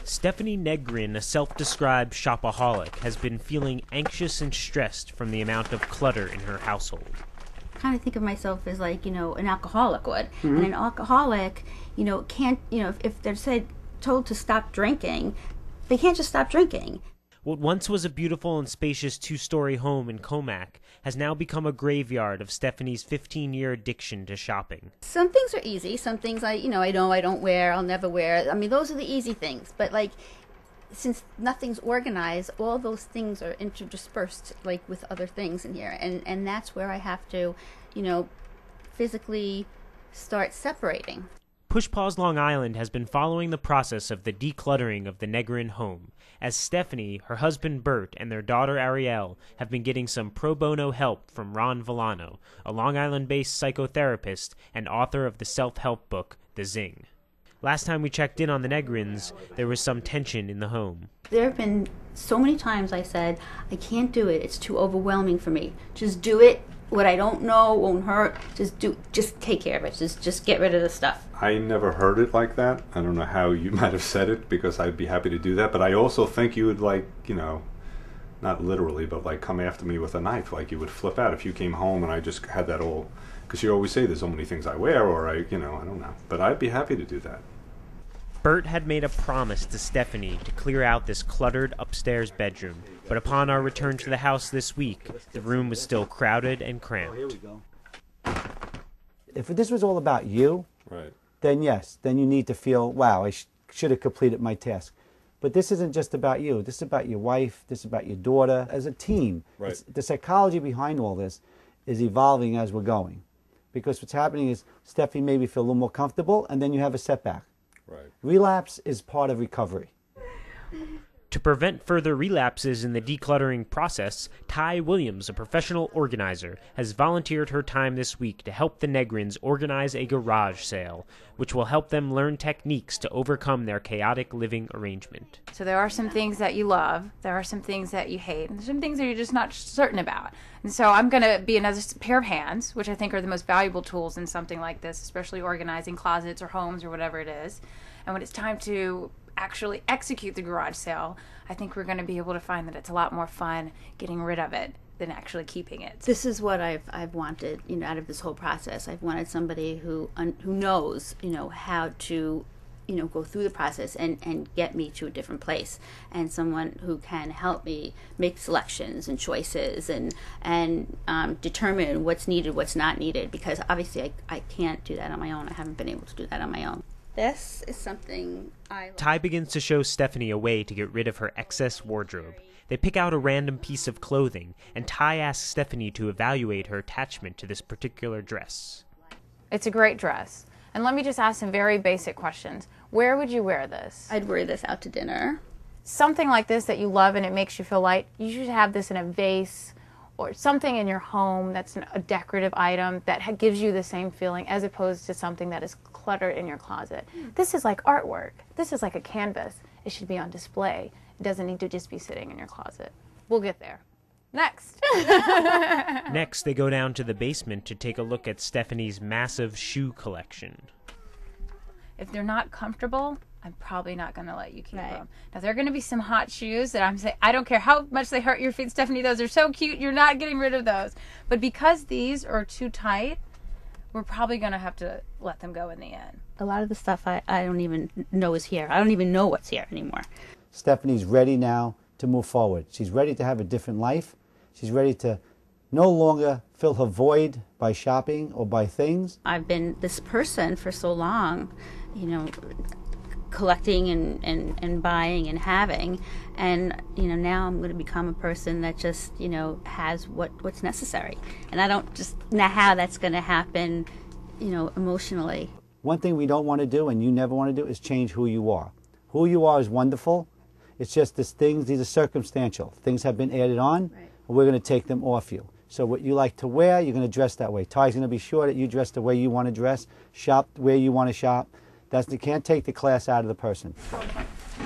Stephanie Negrin, a self-described shopaholic, has been feeling anxious and stressed from the amount of clutter in her household. I kind of think of myself as like, an alcoholic would. Mm-hmm. And an alcoholic, can't, if they're told to stop drinking, they can't just stop drinking. What once was a beautiful and spacious 2-story home in Comac has now become a graveyard of Stephanie's 15-year addiction to shopping. Some things are easy. Some things I don't wear, I'll never wear. I mean, those are the easy things. But, since nothing's organized, all those things are interdispersed, with other things in here. And that's where I have to, physically start separating. Push Pause Long Island has been following the process of the decluttering of the Negrin home, as Stephanie, her husband Bert, and their daughter Ariel have been getting some pro bono help from Ron Villano, a Long Island-based psychotherapist and author of the self-help book, The Zing. Last time we checked in on the Negrins, there was some tension in the home. There have been so many times I said, I can't do it, it's too overwhelming for me. Just do it. What I don't know won't hurt. Just take care of it. Just get rid of the stuff. I never heard it like that. I don't know how you might have said it, because I'd be happy to do that. But I also think you would not literally, but come after me with a knife. You would flip out if you came home and I just had that all, because you always say there's so many things I wear, or I don't know. But I'd be happy to do that. Bert had made a promise to Stephanie to clear out this cluttered upstairs bedroom, but upon our return to the house this week, the room was still crowded and cramped. Here we go. If this was all about you, right, then yes, then you need to feel, wow, I should have completed my task. But this isn't just about you. This is about your wife. This is about your daughter. As a team, right. The psychology behind all this is evolving as we're going. Because what's happening is Stephanie maybe feel a little more comfortable, and then you have a setback. Right. Relapse is part of recovery. To prevent further relapses in the decluttering process, Ty Williams, a professional organizer, has volunteered her time this week to help the Negrins organize a garage sale, which will help them learn techniques to overcome their chaotic living arrangement. So there are some things that you love, there are some things that you hate, and there's some things that you're just not certain about. And so I'm going to be another pair of hands, which I think are the most valuable tools in something like this, especially organizing closets or homes or whatever it is. And when it's time to actually execute the garage sale, I think we're going to be able to find that it's a lot more fun getting rid of it than actually keeping it. This is what I've wanted, out of this whole process. I've wanted somebody who knows, how to, go through the process and get me to a different place, and someone who can help me make selections and choices and determine what's needed, what's not needed, because obviously I can't do that on my own. I haven't been able to do that on my own. This is something I... Ty begins to show Stephanie a way to get rid of her excess wardrobe. They pick out a random piece of clothing, and Ty asks Stephanie to evaluate her attachment to this particular dress. It's a great dress. And let me just ask some very basic questions. Where would you wear this? I'd wear this out to dinner. Something like this that you love and it makes you feel light, you should have this in a vase or something in your home that's a decorative item that gives you the same feeling, as opposed to something that is cluttered in your closet. This is like artwork. This is like a canvas. It should be on display. It doesn't need to just be sitting in your closet. We'll get there. Next. Next, they go down to the basement to take a look at Stephanie's massive shoe collection. If they're not comfortable, I'm probably not going to let you keep them. Now, there are going to be some hot shoes that I'm saying, I don't care how much they hurt your feet, Stephanie, those are so cute, you're not getting rid of those. But because these are too tight, we're probably going to have to let them go in the end. A lot of the stuff I don't even know is here. I don't even know what's here anymore. Stephanie's ready now to move forward. She's ready to have a different life. She's ready to no longer fill her void by shopping or by things. I've been this person for so long, collecting and buying and having, and now I'm going to become a person that just has what's necessary, and I don't just know how that's going to happen emotionally. One thing we don't want to do, and you never want to do, is change who you are. Who you are is wonderful. It's just these are circumstantial. Things have been added on, right, and we're going to take them off you. So what you like to wear, you're going to dress that way. Ty's going to be sure that you dress the way you want to dress, shop where you want to shop. You can't take the class out of the person.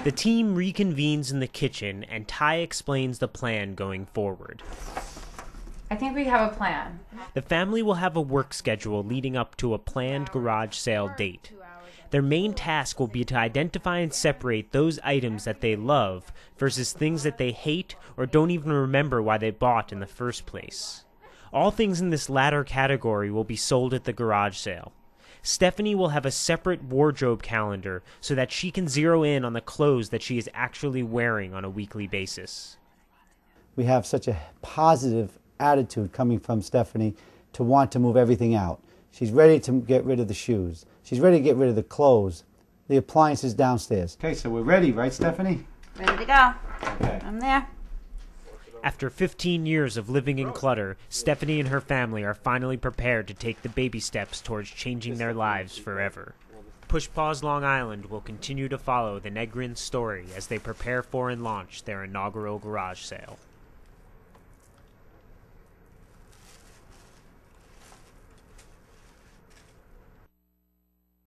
The team reconvenes in the kitchen, and Ty explains the plan going forward. I think we have a plan. The family will have a work schedule leading up to a planned garage sale date. Their main task will be to identify and separate those items that they love versus things that they hate or don't even remember why they bought in the first place. All things in this latter category will be sold at the garage sale. Stephanie will have a separate wardrobe calendar so that she can zero in on the clothes that she is actually wearing on a weekly basis. We have such a positive attitude coming from Stephanie to want to move everything out. She's ready to get rid of the shoes. She's ready to get rid of the clothes, the appliances downstairs. Okay, so we're ready, right, Stephanie? Ready to go. Okay. I'm there. After 15 years of living in clutter, Stephanie and her family are finally prepared to take the baby steps towards changing their lives forever. Push Pause Long Island will continue to follow the Negrins' story as they prepare for and launch their inaugural garage sale.